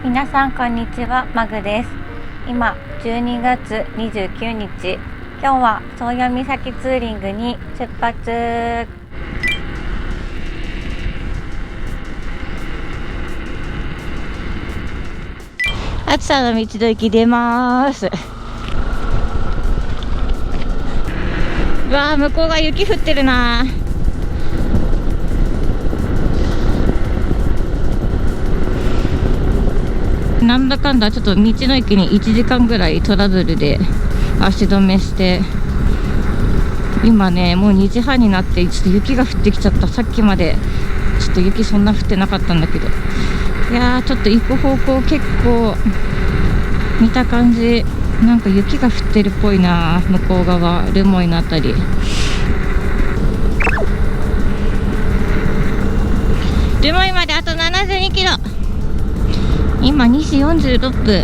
皆さんこんにちは、マグです。今12月29日、今日は宗谷岬ツーリングに出発。暑さの道の駅出ます。うわー、向こうが雪降ってるな。なんだかんだちょっと道の駅に1時間ぐらいトラブルで足止めして、今ねもう2時半になってちょっと雪が降ってきちゃった。さっきまでちょっと雪そんな降ってなかったんだけど、いやーちょっと行く方向結構見た感じなんか雪が降ってるっぽいな。向こう側留萌のあたり、留萌まであと72キロ。今2時46分、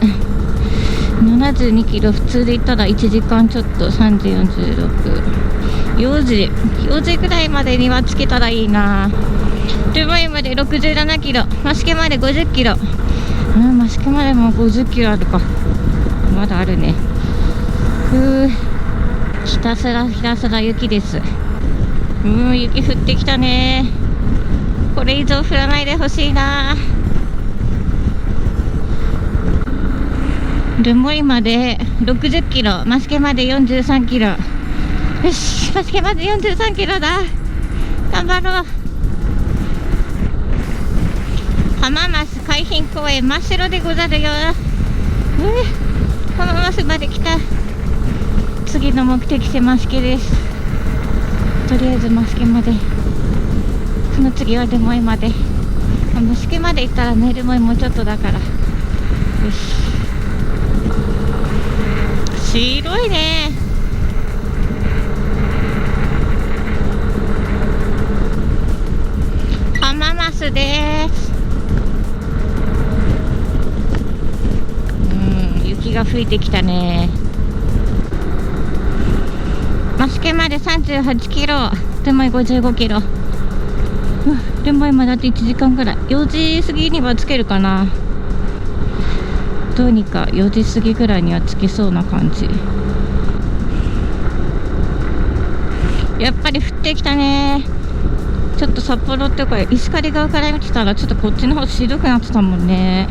72キロ普通で行ったら1時間ちょっと。3時46分、4時ぐらいまでには着けたらいいな。留萌まで67キロ、増毛まで50キロ。増毛までも50キロあるか。まだあるね。ひたすら雪です。雪降ってきたね。これ以上降らないでほしいな。留萌まで60キロ、増毛まで43キロ。よし、増毛まで43キロだ。頑張ろう。浜松海浜公園真っ白でござるよ。浜松まで来た。次の目的地増毛です。とりあえず増毛まで、その次は留萌まで。増毛まで行ったらね、留萌もうちょっとだから。よし、白いね。浜松です。雪が吹いてきたね。増毛まで38キロ、留萌55キロ。留萌まであと1時間ぐらい。4時過ぎには着けるかな。どうにか4時過ぎぐらいには着きそうな感じ。やっぱり降ってきたね。ちょっと札幌っていうか石狩側から見てたらちょっとこっちの方白くなってたもんね。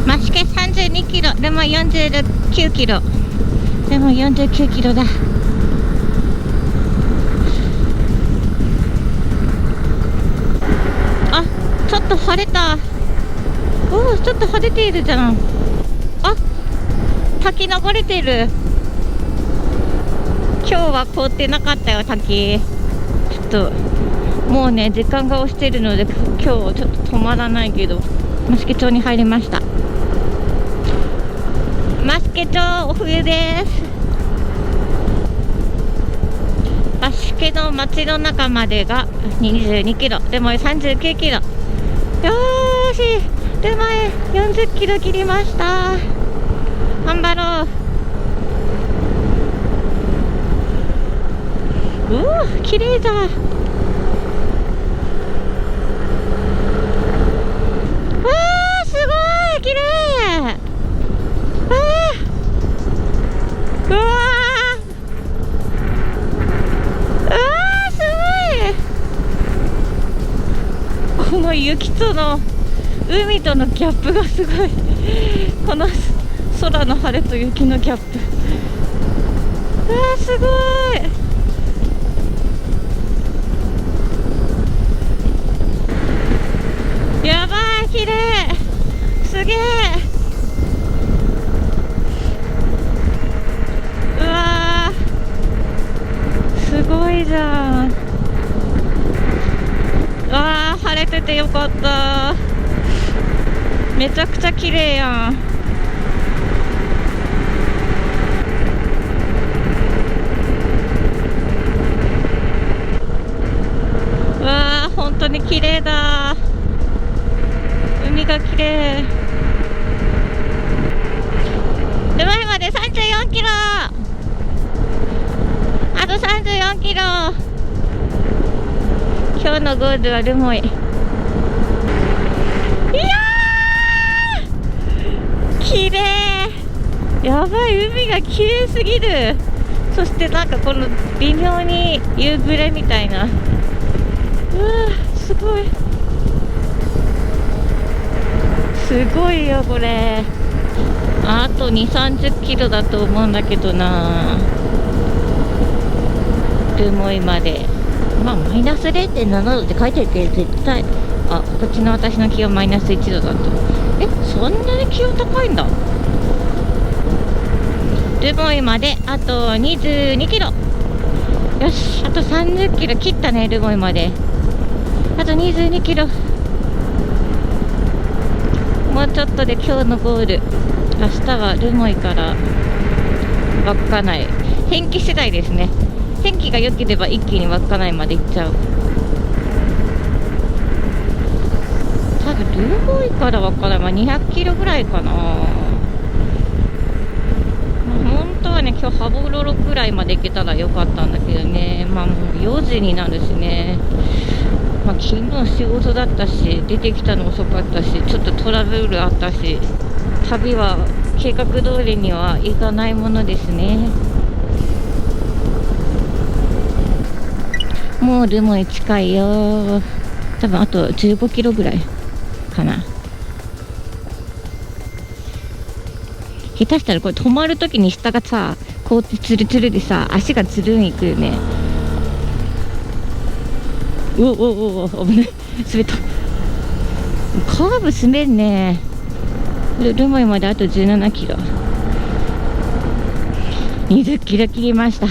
増毛32キロ、留萌49キロ。留萌49キロだ。あ、ちょっと晴れた。ちょっと晴れているじゃん。滝登れてる。今日は凍ってなかったよ、滝。ちょっともうね時間が押してるので今日ちょっと止まらないけど、増毛町に入りました。増毛町お冬です。増毛の町の中までが22キロ、留萌39キロ。よーし、留萌40キロ切りました。頑張ろう。綺麗だ。すごい綺麗。すごい。この雪との海とのギャップがすごい。この空の晴れと雪のギャップ。すごい。やばい、綺麗。すげえ。すごいじゃん。晴れててよかった。めちゃくちゃ綺麗やん。本当に綺麗だ。海が綺麗。ルモイまで34キロ。あと34キロ。今日のゴールはルモイ。いやー綺麗。やばい、海が綺麗すぎる。そしてなんかこの微妙に夕暮れみたいな。うわすごいすごいよこれ。あと2、30キロだと思うんだけどな、ルモイまで。まあマイナス 0.7 度って書いてるけど、絶対こっちの私の気温マイナス1度だと。そんなに気温高いんだ。ルモイまであと22キロ。よし、あと30キロ切ったね。ルモイまであと22キロ。もうちょっとで今日のゴール。明日はルモイから稚内。天気次第ですね。天気が良ければ一気に稚内まで行っちゃう。多分ルモイから稚内は200キロぐらいかな。本当はね、今日羽幌くらいまで行けたらよかったんだけどね。もう4時になるしね。昨日仕事だったし、出てきたの遅かったし、ちょっとトラブルあったし、旅は計画通りにはいかないものですね。もうルモイ近いよ。多分あと15キロぐらいかな。下手したらこれ止まるときに下がさ、こうってツルツルでさ、足がつるんいくよね。危ない、滑った。カーブ滑んね。ルモイまであと17キロ。20キロ切りました。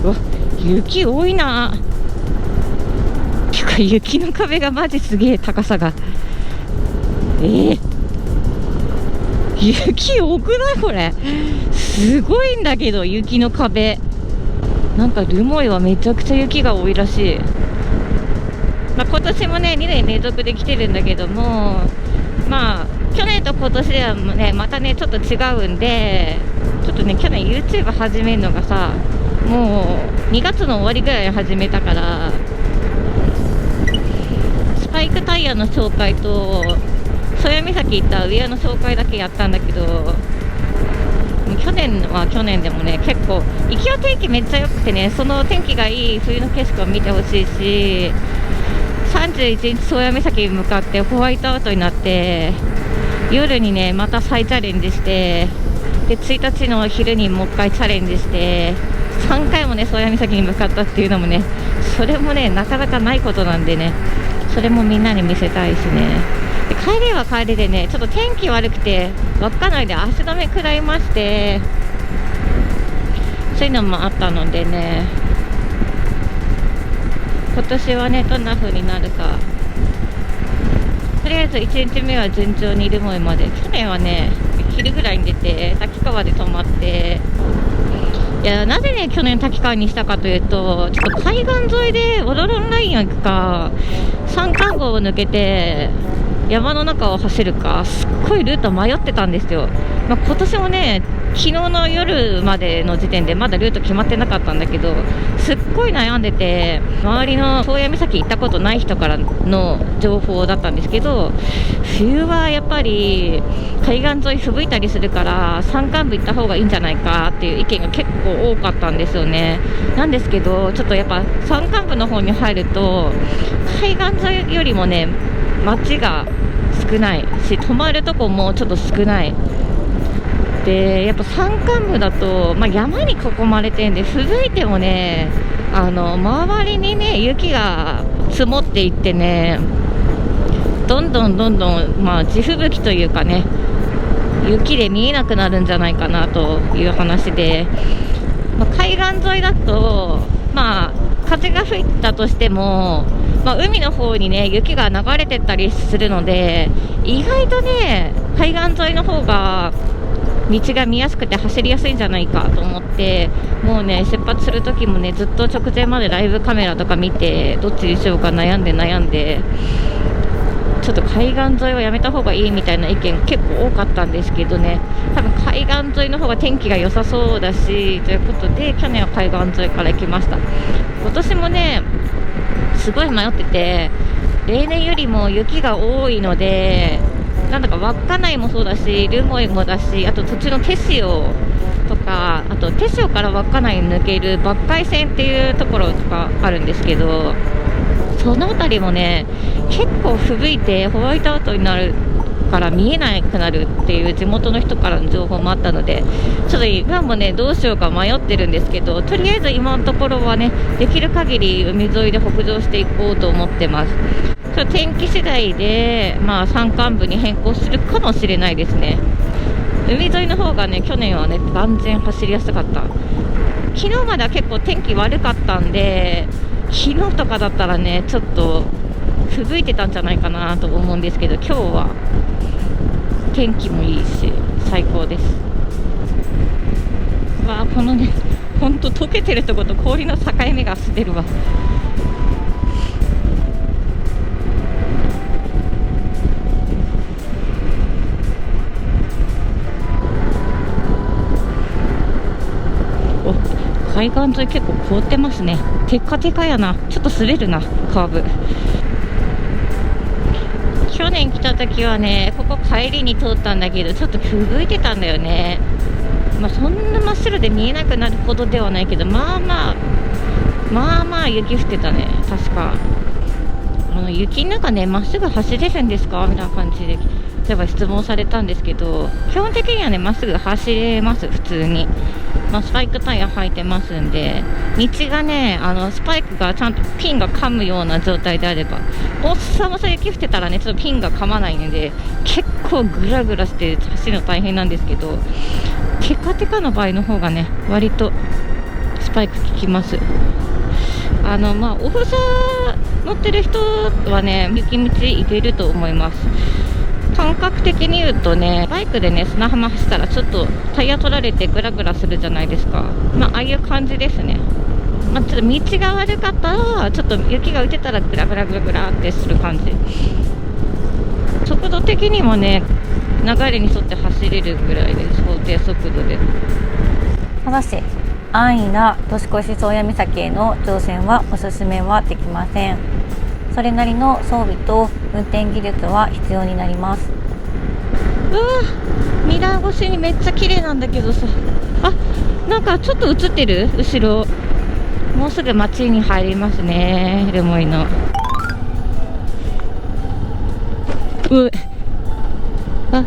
うわ、雪多いな。てか雪の壁がマジすげえ、高さが。雪多くないこれ。すごいんだけど、雪の壁。なんかルモイはめちゃくちゃ雪が多いらしい。今年もね2年連続で来てるんだけども、去年と今年ではねまたねちょっと違うんで、ちょっとね去年 YouTube 始めるのがさ、もう2月の終わりぐらいに始めたから、スパイクタイヤの紹介と曽谷岬行ったウェアの紹介だけやったんだけど、去年は去年でもね結構行きは天気めっちゃ良くてね、その天気がいい冬の景色を見てほしいし、31日曽谷岬に向かってホワイトアウトになって、夜にねまた再チャレンジして、で1日の昼にもう一回チャレンジして、3回もね曽谷岬に向かったっていうのもね、それもねなかなかないことなんでね、それもみんなに見せたいしね。で帰りは帰りでね、ちょっと天気悪くて稚内で足止め食らいまして、そういうのもあったのでね、今年はねどんな風になるか。とりあえず1日目は順調にルモイまで。去年はね昼ぐらいに出て滝川で泊まって、いやなぜね去年滝川にしたかというと、ちょっと海岸沿いでオロロンラインを行くか、山間号を抜けて山の中を走るか、すっごいルート迷ってたんですよ。今年もね昨日の夜までの時点でまだルート決まってなかったんだけど、すっごい悩んでて、周りの宗谷岬行ったことない人からの情報だったんですけど、冬はやっぱり海岸沿い吹雪いたりするから山間部行った方がいいんじゃないかっていう意見が結構多かったんですよね。なんですけどちょっとやっぱ山間部の方に入ると海岸沿いよりもね街が少ないし、泊まるとこもちょっと少ないで、やっぱ山間部だと、山に囲まれてんで、吹雪いてもね周りにね雪が積もっていってね、どんどん地吹雪というかね、雪で見えなくなるんじゃないかなという話で、海岸沿いだと風が吹いたとしても、海の方にね雪が流れてったりするので、意外とね海岸沿いの方が道が見やすくて走りやすいんじゃないかと思って、もうね出発する時もねずっと直前までライブカメラとか見てどっちにしようか悩んでちょっと海岸沿いはやめた方がいいみたいな意見結構多かったんですけどね、多分海岸沿いの方が天気が良さそうだしということで去年は海岸沿いから行きました。今年もねすごい迷ってて、例年よりも雪が多いので、なんだか稚内もそうだし留萌もだし、あと途中の手塩とか、あと手塩から稚内に抜ける抜海線っていうところとかあるんですけど、その辺りもね結構吹雪いてホワイトアウトになるから見えなくなるっていう地元の人からの情報もあったので、ちょっと今もねどうしようか迷ってるんですけど、とりあえず今のところはねできる限り海沿いで北上していこうと思ってます。ちょっと天気次第で山間部に変更するかもしれないですね。海沿いの方がね去年はね断然走りやすかった。昨日までは結構天気悪かったんで、昨日とかだったらねちょっと吹雪いてたんじゃないかなと思うんですけど、今日は天気もいいし最高です。わあ、このねほんと溶けてるとこと氷の境目が滑るわ。海岸沿い結構凍ってますね。テカテカやな。ちょっと滑るなカーブ。去年来た時はねここ帰りに通ったんだけどちょっと吹雪いてたんだよね。そんな真っ白で見えなくなるほどではないけど、まあまあ雪降ってたね。確か雪の中ねまっすぐ走れるんですかみたいな感じで例えば質問されたんですけど、基本的にはねまっすぐ走れます普通に。スパイクタイヤ履いてますんで、道がねスパイクがちゃんとピンが噛むような状態であれば、もっさもさ雪降ってたらねちょっとピンが噛まないので結構グラグラして走るの大変なんですけど、テカテカの場合の方がね割とスパイク効きます。オフサー乗ってる人はね雪道行けると思います。感覚的に言うとねバイクでね砂浜走ったらちょっとタイヤ取られてグラグラするじゃないですか。ああいう感じですね。ちょっと道が悪かったらちょっと雪が浮いてたらグラグラグラグラってする感じ。速度的にもね流れに沿って走れるぐらいで法定速度で。ただし安易な年越し宗谷岬への乗船はおすすめはできません。それなりの装備と運転技術は必要になります。ミラー越しにめっちゃ綺麗なんだけどさ、なんかちょっと映ってる後ろ。もうすぐ街に入りますねレモイの。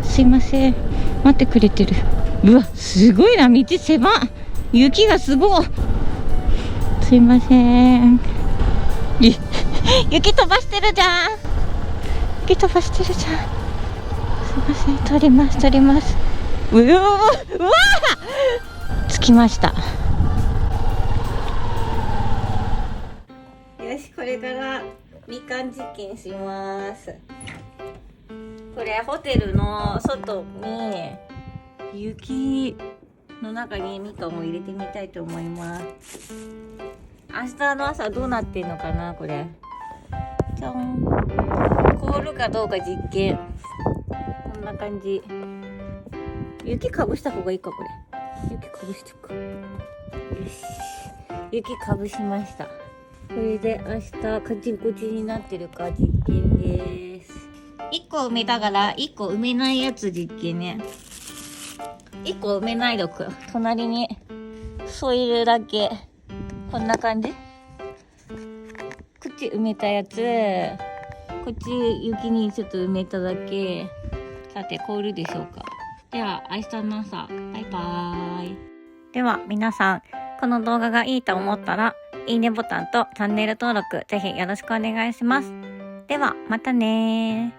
すいません待ってくれてる。すごいな道狭っ。雪がすごい。すいません雪飛ばしてるじゃん。雪飛ばしてるじゃん。すいません取ります。うわ着きました。よし、これからみかん実験します。これホテルの外に雪の中にみかんを入れてみたいと思います。明日の朝どうなってんのかなこれ。じゃん。凍るかどうか実験。こんな感じ。雪かぶした方がいいかこれ。雪かぶしてくか。よし。雪かぶしました。これで明日カチンコチンになってるか実験です。1個埋めたから1個埋めないやつ実験ね。1個埋めないどく。隣にソイルだけ。こんな感じ。こっち埋めたやつ。こっち雪にちょっと埋めただけ。さて凍るでしょうか。では明日の朝バイバーイ。では皆さんこの動画がいいと思ったらいいねボタンとチャンネル登録ぜひよろしくお願いします。ではまたねー。